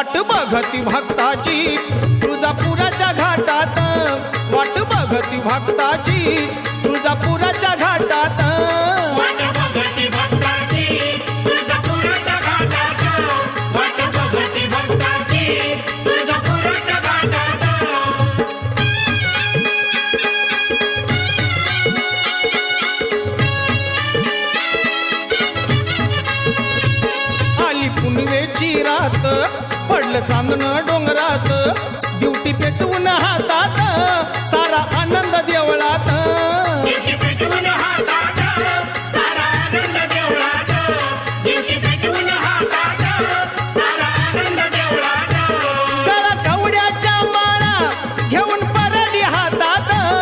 वाट बघती भक्ताची तुळजापुराच्या घाटात, वाट बघती भक्ताची तुळजापुराच्या घाटात, वाट बघती भक्ताची तुळजापुराच्या घाटात, वाट बघती भक्ताची तुळजापुराच्या घाटात. आली पुनवेची रात, पडलं चांदणं डोंगरात, ड्युटी पेटवून हातात, सारा आनंद